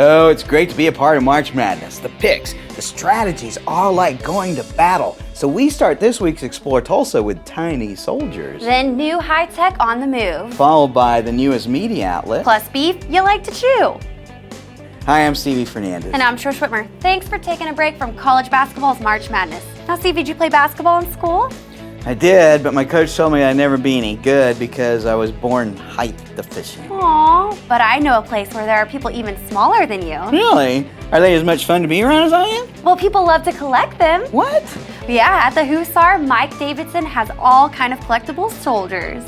Oh, it's great to be a part of March Madness. The picks, the strategies, all like going to battle. So we start this week's Explore Tulsa with tiny soldiers. Then new high-tech on the move. Followed by the newest media outlet. Plus beef you like to chew. Hi, I'm Stevie Fernandez. And I'm Trish Whitmer. Thanks for taking a break from college basketball's March Madness. Now, Steve, did you play basketball in school? I did, but my coach told me I'd never be any good because I was born height deficient. Aww, but I know a place where there are people even smaller than you. Really? Are they as much fun to be around as I am? Well, people love to collect them. What? Yeah, at the Hussar, Mike Davidson has all kind of collectible soldiers.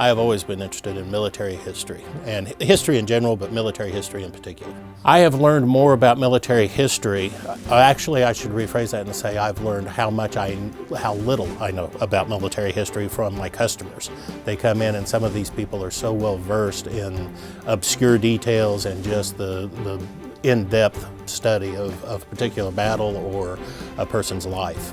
I have always been interested in military history, and history in general, but military history in particular. I have learned more about military history. Actually, I should rephrase that and say I've learned how little I know about military history from my customers. They come in and some of these people are so well versed in obscure details and just the in-depth study of a particular battle or a person's life.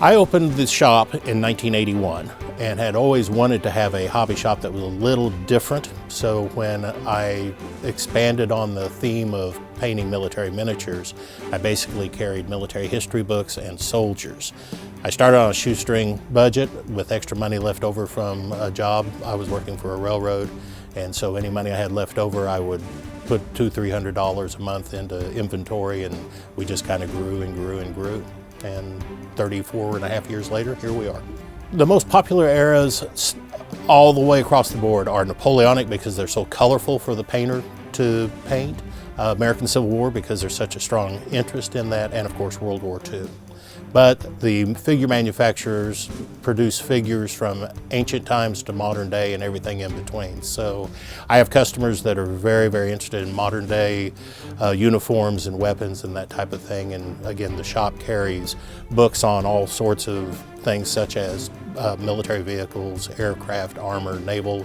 I opened the shop in 1981 and had always wanted to have a hobby shop that was a little different. So when I expanded on the theme of painting military miniatures, I basically carried military history books and soldiers. I started on a shoestring budget with extra money left over from a job. I was working for a railroad, and so any money I had left over I would put $200–300 a month into inventory, and we just kind of grew and grew and grew. And 34.5 years later, here we are. The most popular eras all the way across the board are Napoleonic because they're so colorful for the painter to paint, American Civil War because there's such a strong interest in that, and of course World War II. But the figure manufacturers produce figures from ancient times to modern day and everything in between. So I have customers that are very, very interested in modern day uniforms and weapons and that type of thing. And again, the shop carries books on all sorts of things such as military vehicles, aircraft, armor, naval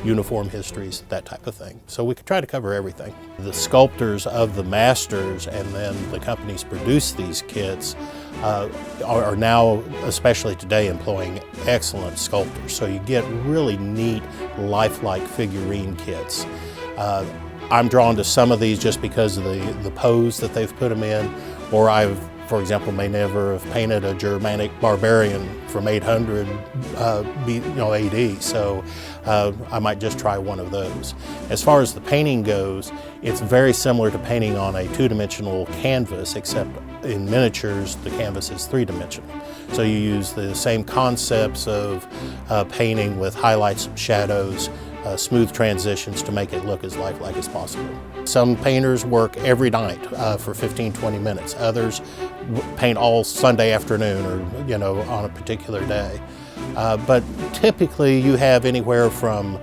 uniform histories, that type of thing. So we could try to cover everything. The sculptors of the masters and then the companies produce these kits are now, especially today, employing excellent sculptors. So you get really neat, lifelike figurine kits. I'm drawn to some of these just because of the pose that they've put them in, or for example, may never have painted a Germanic barbarian from 800 AD, so I might just try one of those. As far as the painting goes, it's very similar to painting on a two-dimensional canvas, except in miniatures, the canvas is three-dimensional. So you use the same concepts of painting with highlights and shadows, smooth transitions to make it look as lifelike as possible. Some painters work every night for 15–20 minutes. Others paint all Sunday afternoon or on a particular day. But typically you have anywhere from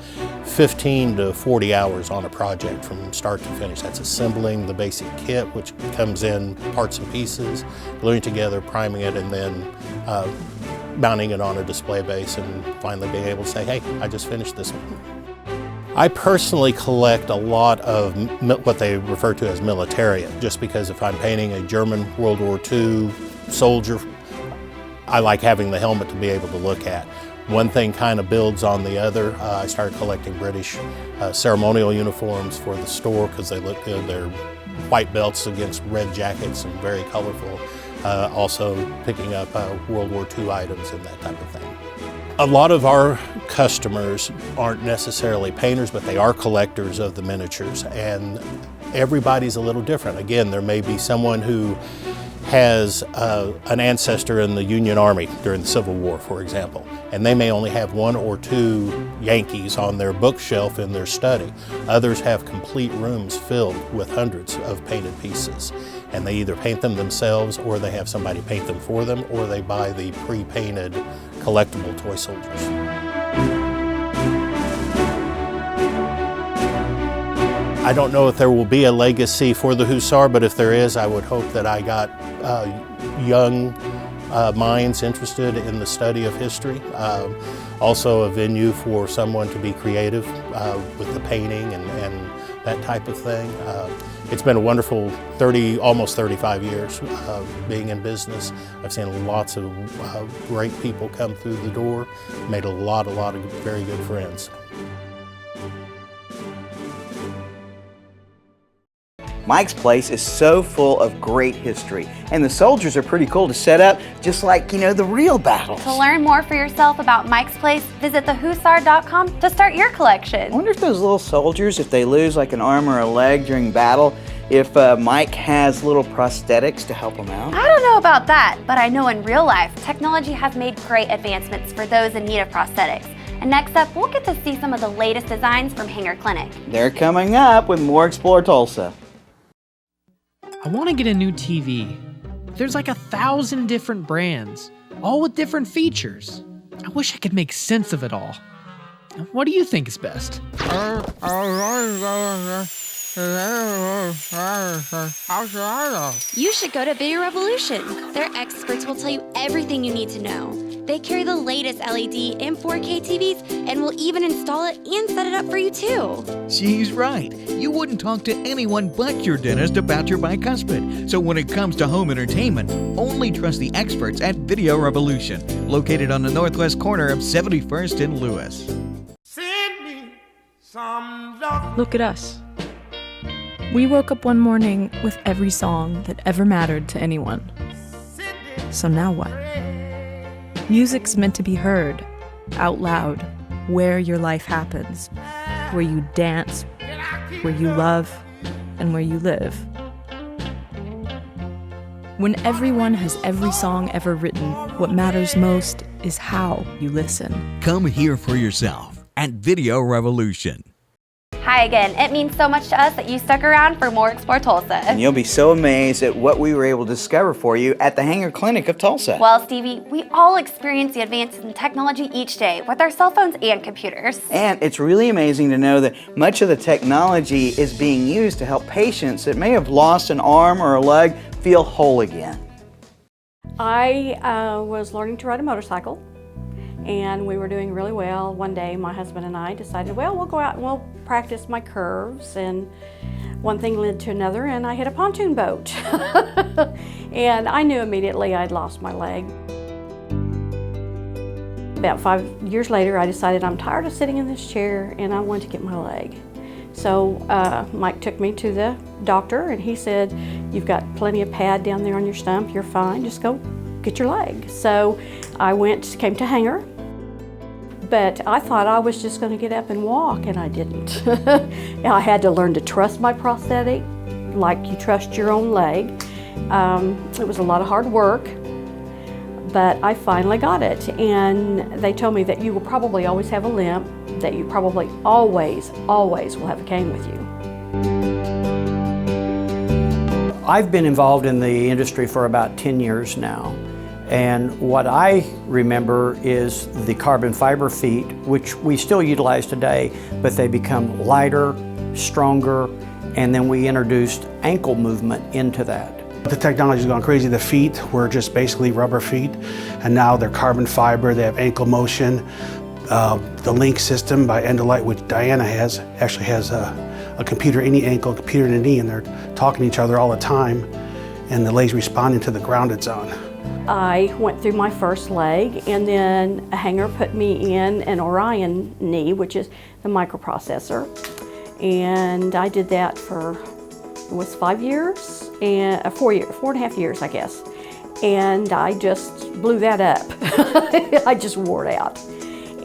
15 to 40 hours on a project from start to finish. That's assembling the basic kit, which comes in parts and pieces, gluing it together, priming it, and then mounting it on a display base and finally being able to say, hey, I just finished this one. I personally collect a lot of what they refer to as militaria, just because if I'm painting a German World War II soldier, I like having the helmet to be able to look at. One thing kind of builds on the other. I started collecting British ceremonial uniforms for the store because they look good. They're white belts against red jackets and very colorful. Also picking up World War II items and that type of thing. A lot of our customers aren't necessarily painters, but they are collectors of the miniatures, and everybody's a little different. Again, there may be someone who has an ancestor in the Union Army during the Civil War, for example, and they may only have one or two Yankees on their bookshelf in their study. Others have complete rooms filled with hundreds of painted pieces, and they either paint them themselves or they have somebody paint them for them, or they buy the pre-painted collectible toy soldiers. I don't know if there will be a legacy for the Hussar, but if there is, I would hope that I got young minds interested in the study of history. Also a venue for someone to be creative with the painting and that type of thing. It's been a wonderful almost 35 years being in business. I've seen lots of great people come through the door, made a lot of very good friends. Mike's place is so full of great history, and the soldiers are pretty cool to set up, just like, the real battles. To learn more for yourself about Mike's place, visit thehussar.com to start your collection. I wonder if those little soldiers, if they lose like an arm or a leg during battle, if Mike has little prosthetics to help them out. I don't know about that, but I know in real life, technology has made great advancements for those in need of prosthetics. And next up, we'll get to see some of the latest designs from Hanger Clinic. They're coming up with more Explore Tulsa. I want to get a new TV. There's like 1,000 different brands, all with different features. I wish I could make sense of it all. What do you think is best? You should go to Video Revolution. Their experts will tell you everything you need to know. They carry the latest LED and 4K TVs and will even install it and set it up for you too. She's right. You wouldn't talk to anyone but your dentist about your bicuspid. So when it comes to home entertainment, only trust the experts at Video Revolution, located on the northwest corner of 71st and Lewis. Send me some love. Look at us. We woke up one morning with every song that ever mattered to anyone. So now what? Music's meant to be heard, out loud, where your life happens, where you dance, where you love, and where you live. When everyone has every song ever written, what matters most is how you listen. Come hear for yourself at Video Revolution. Hi again. It means so much to us that you stuck around for more Explore Tulsa. And you'll be so amazed at what we were able to discover for you at the Hanger Clinic of Tulsa. Well, Stevie, we all experience the advances in technology each day with our cell phones and computers. And it's really amazing to know that much of the technology is being used to help patients that may have lost an arm or a leg feel whole again. I was learning to ride a motorcycle, and we were doing really well. One day my husband and I decided, well, we'll go out and we'll practice my curves, and one thing led to another, and I hit a pontoon boat. And I knew immediately I'd lost my leg. About 5 years later, I decided I'm tired of sitting in this chair and I want to get my leg. So Mike took me to the doctor, and he said, you've got plenty of pad down there on your stump, you're fine, just go get your leg. So I came to Hanger, but I thought I was just going to get up and walk, and I didn't. I had to learn to trust my prosthetic like you trust your own leg. It was a lot of hard work, but I finally got it, and they told me that you will probably always have a limp, that you probably always will have a cane with you. I've been involved in the industry for about 10 years now. And what I remember is the carbon fiber feet, which we still utilize today, but they become lighter, stronger, and then we introduced ankle movement into that. The technology's gone crazy. The feet were just basically rubber feet, and now they're carbon fiber, they have ankle motion. The Link system by Endolite, which Diana actually has a computer in the ankle, a computer in the knee, and they're talking to each other all the time, and the leg's responding to the grounded zone. I went through my first leg, and then a Hanger put me in an Orion knee, which is the microprocessor. And I did that for, it was 5 years, and 4.5 years, I guess. And I just blew that up. I just wore it out.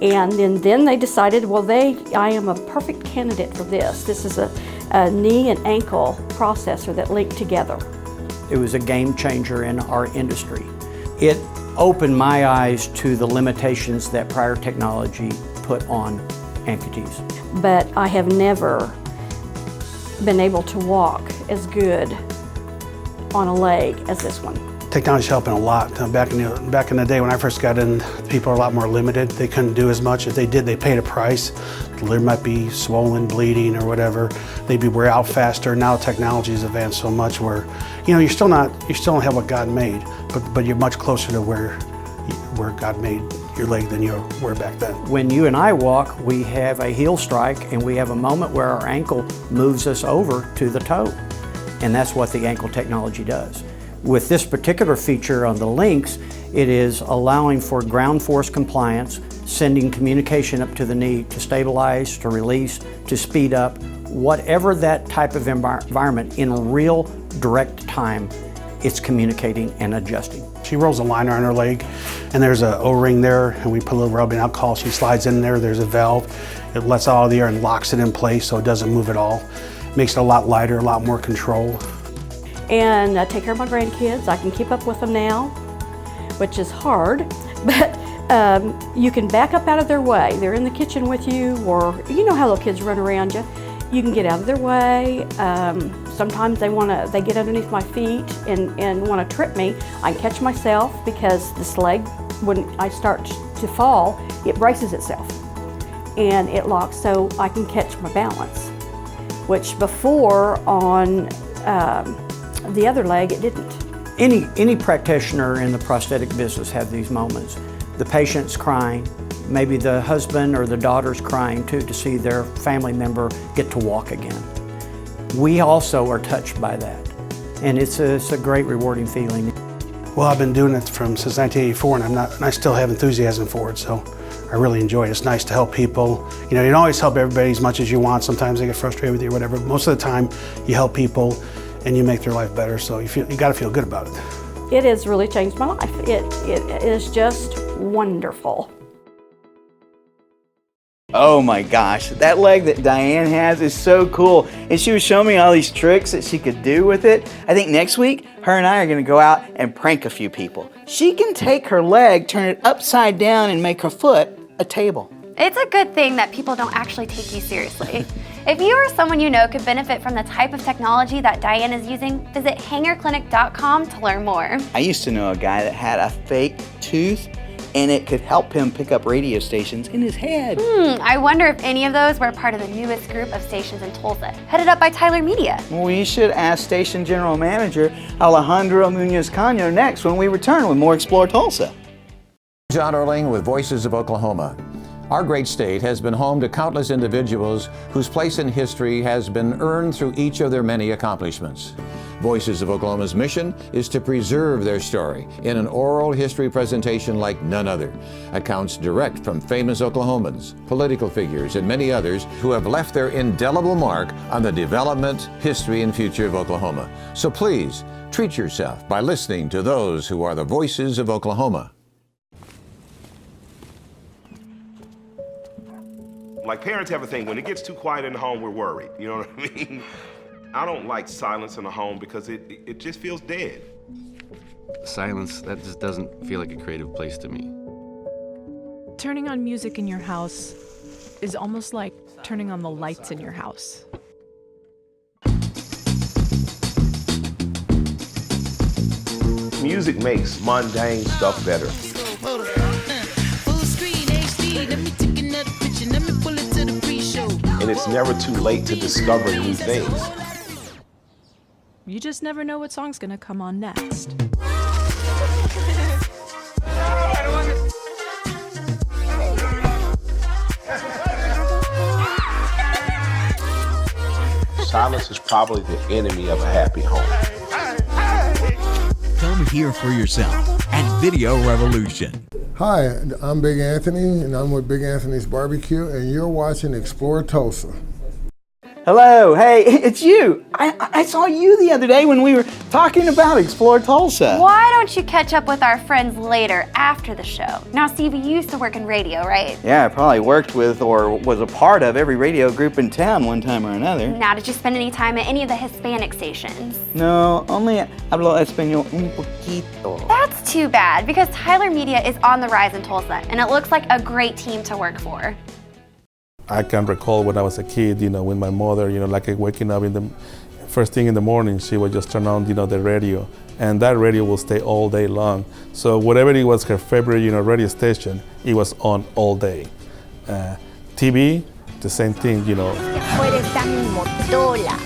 And then they decided, well, I am a perfect candidate for this. This is a knee and ankle processor that link together. It was a game changer in our industry. It opened my eyes to the limitations that prior technology put on amputees. But I have never been able to walk as good on a leg as this one. Technology's helping a lot. Back in the day when I first got in, people are a lot more limited. They couldn't do as much. If they did, they paid a price. The liver might be swollen, bleeding, or whatever. They'd be wear out faster. Now technology's advanced so much where, you know, you still don't have what God made, but you're much closer to where God made your leg than you were back then. When you and I walk, we have a heel strike, and we have a moment where our ankle moves us over to the toe. And that's what the ankle technology does. With this particular feature on the links, it is allowing for ground force compliance, sending communication up to the knee to stabilize, to release, to speed up, whatever that type of environment in real direct time, it's communicating and adjusting. She rolls a liner on her leg, and there's an O-ring there, and we put a little rubbing alcohol. She slides in there, there's a valve. It lets out all the air and locks it in place so it doesn't move at all. Makes it a lot lighter, a lot more control. And I take care of my grandkids. I can keep up with them now, which is hard, but you can back up out of their way. They're in the kitchen with you, or you know how little kids run around you. You can get out of their way. Sometimes they get underneath my feet and want to trip me. I catch myself because this leg, when I start to fall, it braces itself and it locks so I can catch my balance, which before on the other leg, it didn't. Any practitioner in the prosthetic business have these moments. The patient's crying, maybe the husband or the daughter's crying too to see their family member get to walk again. We also are touched by that, and it's a great rewarding feeling. Well, I've been doing it since 1984, and I still have enthusiasm for it, so I really enjoy it. It's nice to help people. You know, you don't always help everybody as much as you want. Sometimes they get frustrated with you or whatever. Most of the time, you help people and you make their life better, so you got to feel good about it. It has really changed my life. It is just wonderful. Oh my gosh, that leg that Diane has is so cool. And she was showing me all these tricks that she could do with it. I think next week, her and I are gonna go out and prank a few people. She can take her leg, turn it upside down, and make her foot a table. It's a good thing that people don't actually take you seriously. If you or someone you know could benefit from the type of technology that Diane is using, visit hangerclinic.com to learn more. I used to know a guy that had a fake tooth, and it could help him pick up radio stations in his head. I wonder if any of those were part of the newest group of stations in Tulsa, headed up by Tyler Media. We should ask Station General Manager Alejandro Munoz-Cano next when we return with more Explore Tulsa. John Erling with Voices of Oklahoma. Our great state has been home to countless individuals whose place in history has been earned through each of their many accomplishments. Voices of Oklahoma's mission is to preserve their story in an oral history presentation like none other. Accounts direct from famous Oklahomans, political figures, and many others who have left their indelible mark on the development, history, and future of Oklahoma. So please, treat yourself by listening to those who are the voices of Oklahoma. Like parents have a thing, when it gets too quiet in the home, we're worried. You know what I mean? I don't like silence in the home because it just feels dead. Silence, that just doesn't feel like a creative place to me. Turning on music in your house is almost like turning on the lights in your house. Music makes mundane stuff better. And it's never too late to discover new things. You just never know what song's gonna come on next. Silence is probably the enemy of a happy home. Come hear for yourself at Video Revolution. Hi, I'm Big Anthony, and I'm with Big Anthony's Barbecue, and you're watching Explore Tulsa. Hello, hey, it's you. I saw you the other day when we were talking about Explore Tulsa. Why don't you catch up with our friends later after the show? Now, Steve, you used to work in radio, right? Yeah, I probably worked with or was a part of every radio group in town one time or another. Now, did you spend any time at any of the Hispanic stations? No, only hablo español un poquito. That's too bad, because Tyler Media is on the rise in Tulsa, and it looks like a great team to work for. I can recall when I was a kid, with my mother, like waking up first thing in the morning, she would just turn on, the radio, and that radio will stay all day long. So whatever it was her favorite, radio station, it was on all day. TV, the same thing,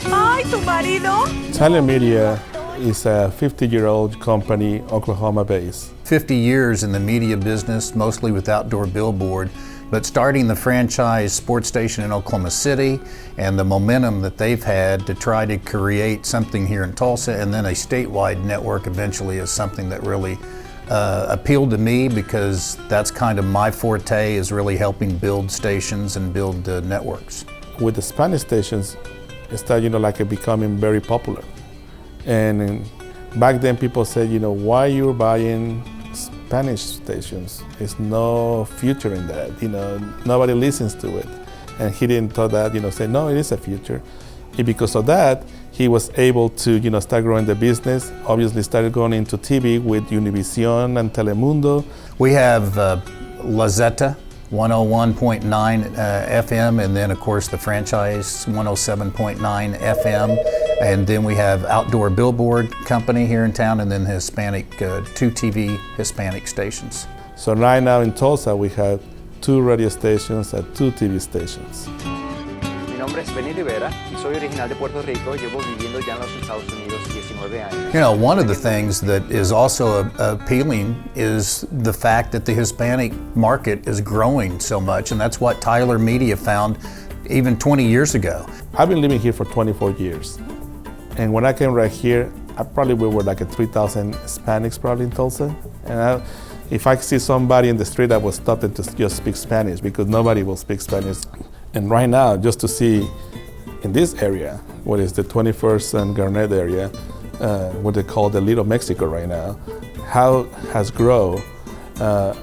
Ay, tu marido. Tyler Media is a 50-year-old company, Oklahoma-based. 50 years in the media business, mostly with outdoor billboard, but starting the franchise sports station in Oklahoma City and the momentum that they've had to try to create something here in Tulsa and then a statewide network eventually is something that really appealed to me because that's kind of my forte, is really helping build stations and build networks. With the Spanish stations, it started becoming very popular. And back then people said, why you're buying Spanish stations? There's no future in that, nobody listens to it. And he didn't thought that, say, no, it is a future. And because of that, he was able to, start growing the business, obviously started going into TV with Univision and Telemundo. We have La Zeta, 101.9 FM, and then of course the franchise 107.9 FM, and then we have Outdoor Billboard Company here in town, and then Hispanic, 2 TV Hispanic stations. So right now in Tulsa we have 2 radio stations and 2 TV stations. Mi nombre es Benny Rivera y soy original de Puerto Rico. Llevo viviendo ya en los Estados Unidos 19 años. One of the things that is also appealing is the fact that the Hispanic market is growing so much, and that's what Tyler Media found even 20 years ago. I've been living here for 24 years, and when I came right here, I probably were like 3,000 Hispanics probably in Tulsa, and if I see somebody in the street, I would stop them to just speak Spanish because nobody will speak Spanish. And right now, just to see in this area, what is the 21st and Garnett area, what they call the Little Mexico right now, how has grown.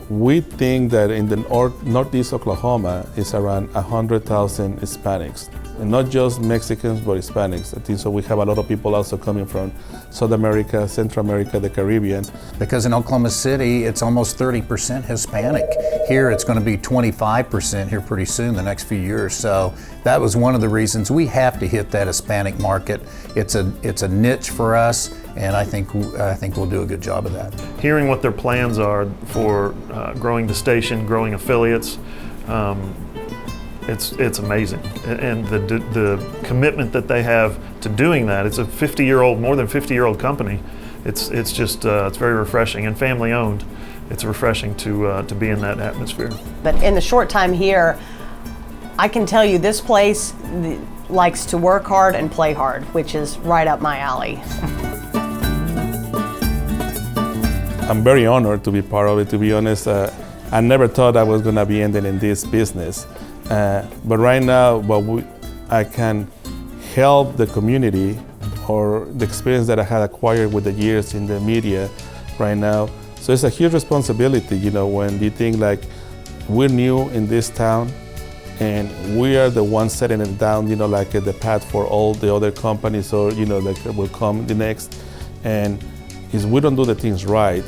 We think that in the northeast Oklahoma is around 100,000 Hispanics. And not just Mexicans, but Hispanics. I think so we have a lot of people also coming from South America, Central America, the Caribbean. Because in Oklahoma City, it's almost 30% Hispanic. Here, it's going to be 25% here pretty soon, the next few years. So that was one of the reasons we have to hit that Hispanic market. It's a niche for us, and I think we'll do a good job of that. Hearing what their plans are for growing the station, growing affiliates, it's amazing, and the commitment that they have to doing that. It's a 50-year-old, more than 50-year-old company. It's just it's very refreshing and family owned. It's refreshing to be in that atmosphere. But in the short time here, I can tell you this place likes to work hard and play hard, which is right up my alley. I'm very honored to be part of it, to be honest. I never thought I was going to be ending in this business. But right now, I can help the community, or the experience that I had acquired with the years in the media right now. So it's a huge responsibility, when you think like we're new in this town and we are the ones setting it down, like the path for all the other companies or, that will come the next. And if we don't do the things right,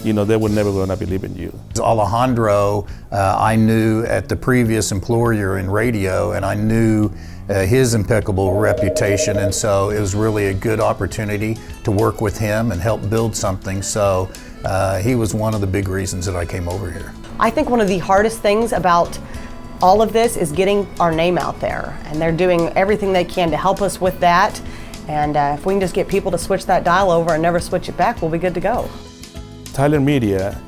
they were never going to believe in you. Alejandro, I knew at the previous employer in radio, and I knew his impeccable reputation, and so it was really a good opportunity to work with him and help build something. So he was one of the big reasons that I came over here. I think one of the hardest things about all of this is getting our name out there, and they're doing everything they can to help us with that. And if we can just get people to switch that dial over and never switch it back, we'll be good to go. Tyler Media,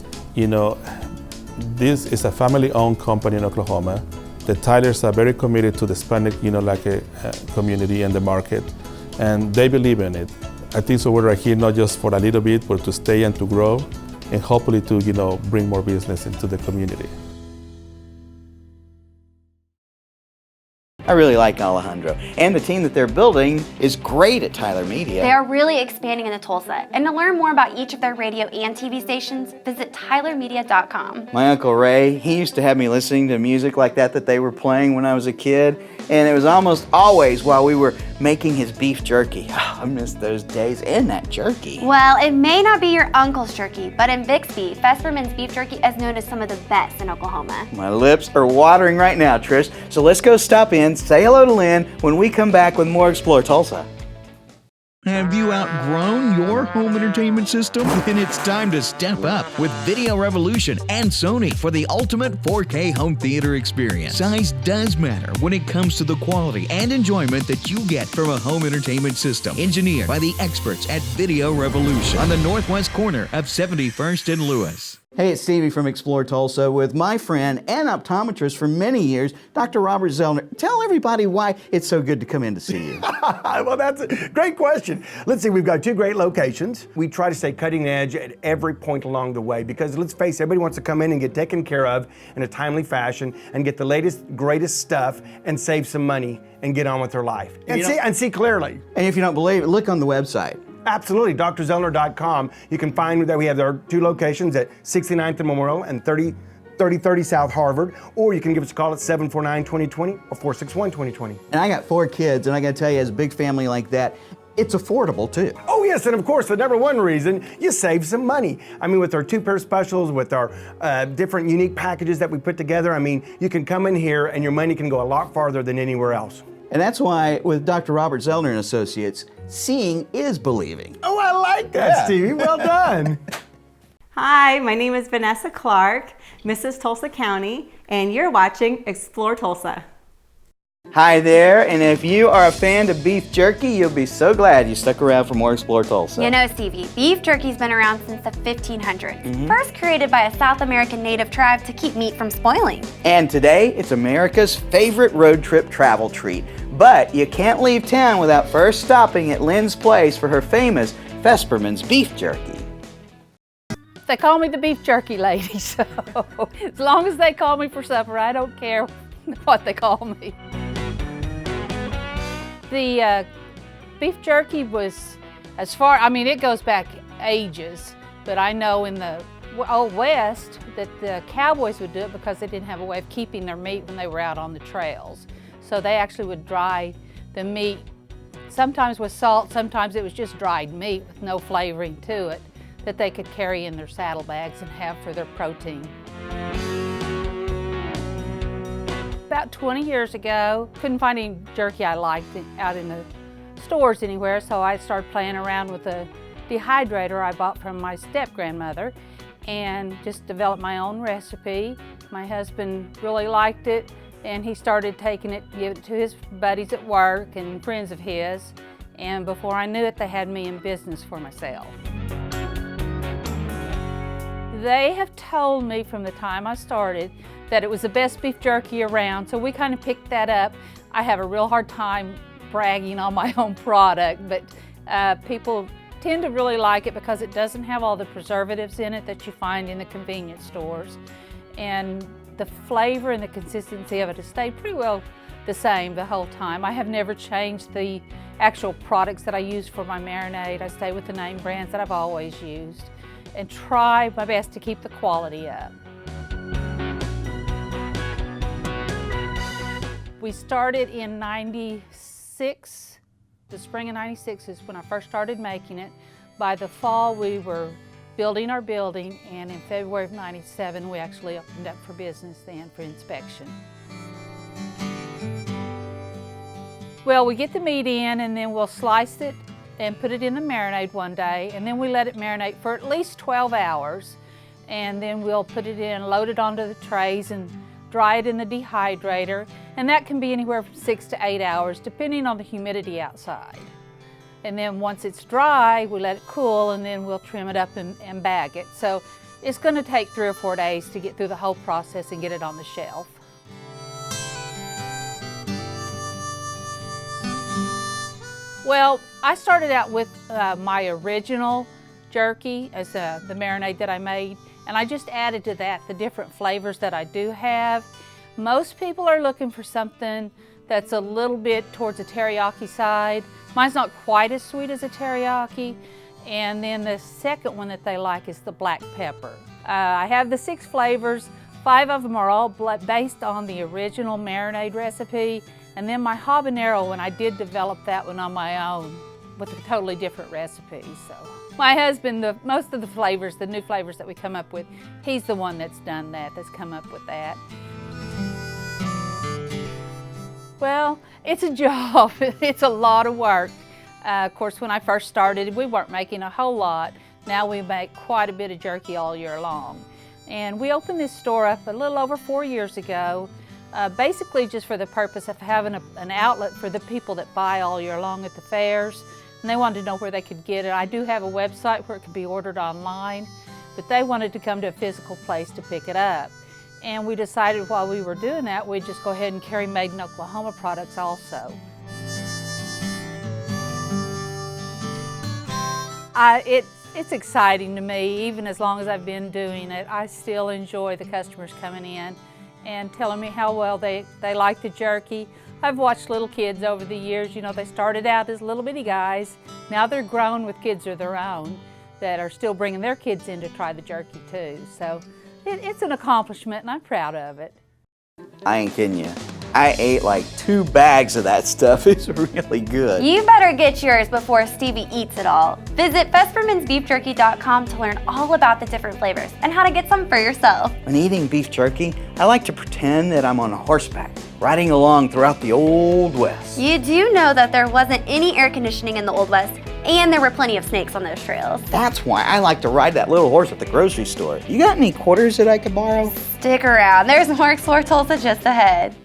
this is a family-owned company in Oklahoma. The Tylers are very committed to the Hispanic, community and the market, and they believe in it. I think so we're here not just for a little bit, but to stay and to grow, and hopefully to, bring more business into the community. I really like Alejandro, and the team that they're building is great at Tyler Media. They are really expanding into Tulsa, and to learn more about each of their radio and TV stations, visit tylermedia.com. My Uncle Ray, he used to have me listening to music like that they were playing when I was a kid, and it was almost always while we were making his beef jerky. Oh, I miss those days and that jerky. Well, it may not be your uncle's jerky, but in Bixby, Fesperman's beef jerky is known as some of the best in Oklahoma. My lips are watering right now, Trish, so let's go stop in, say hello to Lynn when we come back with more Explore Tulsa. Have you outgrown your home entertainment system? Then it's time to step up with Video Revolution and Sony for the ultimate 4K home theater experience. Size does matter when it comes to the quality and enjoyment that you get from a home entertainment system. Engineered by the experts at Video Revolution on the northwest corner of 71st and Lewis. Hey, it's Stevie from Explore Tulsa with my friend and optometrist for many years, Dr. Robert Zellner. Tell everybody why it's so good to come in to see you. Well, that's a great question. Let's see, we've got 2 great locations. We try to stay cutting edge at every point along the way because let's face it, everybody wants to come in and get taken care of in a timely fashion and get the latest, greatest stuff and save some money and get on with their life. And see clearly. And if you don't believe it, look on the website. Absolutely, drzellner.com. You can find that we have our 2 locations at 69th and Memorial and 3030 South Harvard, or you can give us a call at 749-2020 or 461-2020. And I got 4 kids, and I gotta tell you, as a big family like that, it's affordable too. Oh yes, and of course, the number one reason, you save some money. I mean, with our 2-pair specials, with our different unique packages that we put together, I mean, you can come in here and your money can go a lot farther than anywhere else. And that's why with Dr. Robert Zellner and Associates, seeing is believing. Oh, I like that, Stevie. Well done. Hi, my name is Vanessa Clark, Mrs. Tulsa County, and you're watching Explore Tulsa. Hi there, and if you are a fan of beef jerky, you'll be so glad you stuck around for more Explore Tulsa. You know, Stevie, beef jerky's been around since the 1500s. First created by a South American native tribe to keep meat from spoiling. And today, it's America's favorite road trip travel treat. But you can't leave town without first stopping at Lynn's place for her famous Fesperman's beef jerky. They call me the beef jerky lady, so as long as they call me for supper, I don't care what they call me. The beef jerky was, it goes back ages, but I know in the Old West that the cowboys would do it because they didn't have a way of keeping their meat when they were out on the trails. So they actually would dry the meat, sometimes with salt, sometimes it was just dried meat with no flavoring to it, that they could carry in their saddlebags and have for their protein. About 20 years ago, couldn't find any jerky I liked out in the stores anywhere, so I started playing around with a dehydrator I bought from my step-grandmother and just developed my own recipe. My husband really liked it, and he started taking it, giving it to his buddies at work and friends of his, and before I knew it, they had me in business for myself. They have told me from the time I started that it was the best beef jerky around, so we kind of picked that up. I have a real hard time bragging on my own product, but people tend to really like it because it doesn't have all the preservatives in it that you find in the convenience stores. And the flavor and the consistency of it has stayed pretty well the same the whole time. I have never changed the actual products that I use for my marinade. I stay with the name brands that I've always used and try my best to keep the quality up. We started in '96. The spring of '96 is when I first started making it. By the fall, we were building our building, and in February of '97, we actually opened up for business then for inspection. Well, we get the meat in, and then we'll slice it and put it in the marinade one day, and then we let it marinate for at least 12 hours, and then we'll put it in, load it onto the trays, and dry it in the dehydrator, and that can be anywhere from 6 to 8 hours, depending on the humidity outside. And then once it's dry, we let it cool, and then we'll trim it up and bag it. So it's going to take 3 or 4 days to get through the whole process and get it on the shelf. Well, I started out with my original jerky as the marinade that I made, and I just added to that the different flavors that I do have. Most people are looking for something that's a little bit towards the teriyaki side. Mine's not quite as sweet as a teriyaki. And then the second one that they like is the black pepper. I have the 6 flavors. 5 of them are all based on the original marinade recipe. And then my habanero one, I did develop that one on my own with a totally different recipe. So my husband, most of the flavors, the new flavors that we come up with, he's the one that's done that, that's come up with that. Well, it's a job. It's a lot of work. Of course, when I first started, we weren't making a whole lot. Now we make quite a bit of jerky all year long. And we opened this store up a little over 4 years ago, basically just for the purpose of having an outlet for the people that buy all year long at the fairs. And they wanted to know where they could get it. I do have a website where it can be ordered online, but they wanted to come to a physical place to pick it up. And we decided while we were doing that, we'd just go ahead and carry made in Oklahoma products also. It's exciting to me, even as long as I've been doing it. I still enjoy the customers coming in and telling me how well they like the jerky. I've watched little kids over the years, you know, they started out as little bitty guys. Now they're grown with kids of their own that are still bringing their kids in to try the jerky too. So it's an accomplishment and I'm proud of it. I ain't kidding you. I ate like 2 bags of that stuff. It's really good. You better get yours before Stevie eats it all. Visit fespermansbeefjerky.com to learn all about the different flavors and how to get some for yourself. When eating beef jerky, I like to pretend that I'm on a horseback, riding along throughout the Old West. You do know that there wasn't any air conditioning in the Old West, and there were plenty of snakes on those trails. That's why I like to ride that little horse at the grocery store. You got any quarters that I could borrow? Stick around, there's more Explore Tulsa just ahead.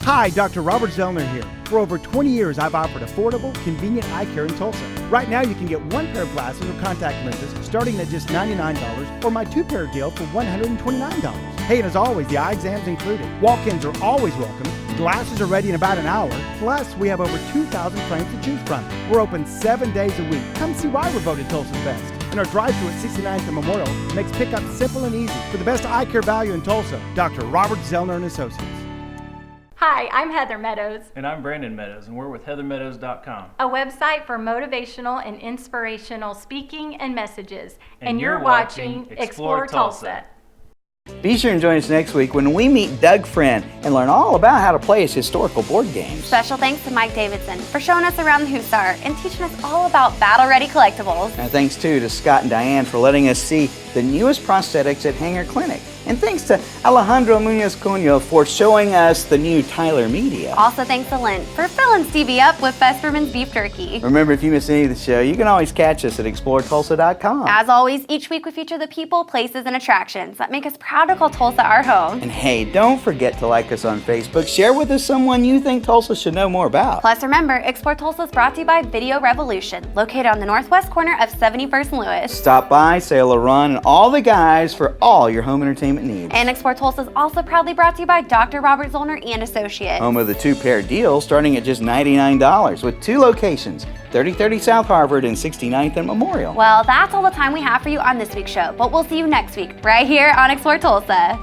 Hi, Dr. Robert Zellner here. For over 20 years, I've offered affordable, convenient eye care in Tulsa. Right now, you can get 1 pair of glasses or contact lenses starting at just $99 or my 2-pair deal for $129. Hey, and as always, the eye exam's included. Walk-ins are always welcome. Glasses are ready in about an hour. Plus, we have over 2,000 frames to choose from. We're open 7 days a week. Come see why we're voted Tulsa's best. And our drive-thru at 69th and Memorial makes pickup simple and easy. For the best eye care value in Tulsa, Dr. Robert Zellner and Associates. Hi, I'm Heather Meadows. And I'm Brandon Meadows, and we're with heathermeadows.com, a website for motivational and inspirational speaking and messages. And you're watching Explore Tulsa. Be sure and join us next week when we meet Doug Friend and learn all about how to play his historical board games. Special thanks to Mike Davidson for showing us around the Hussar and teaching us all about battle-ready collectibles. And thanks too to Scott and Diane for letting us see the newest prosthetics at Hanger Clinic. And thanks to Alejandro Munoz-Cunha for showing us the new Tyler Media. Also thanks to Lynn for filling Stevie up with Fesperman's beef jerky. Remember, if you miss any of the show, you can always catch us at ExploreTulsa.com. As always, each week we feature the people, places, and attractions that make us proud to call Tulsa our home. And hey, don't forget to like us on Facebook. Share with us someone you think Tulsa should know more about. Plus remember, Explore Tulsa is brought to you by Video Revolution, located on the northwest corner of 71st and Lewis. Stop by, say hello, Ron, and all the guys for all your home entertainment needs. And Explore Tulsa is also proudly brought to you by Dr. Robert Zollner and Associates. Home of the 2-pair deal starting at just $99 with 2 locations, 3030 South Harvard and 69th and Memorial. Well, that's all the time we have for you on this week's show, but we'll see you next week right here on Explore Tulsa.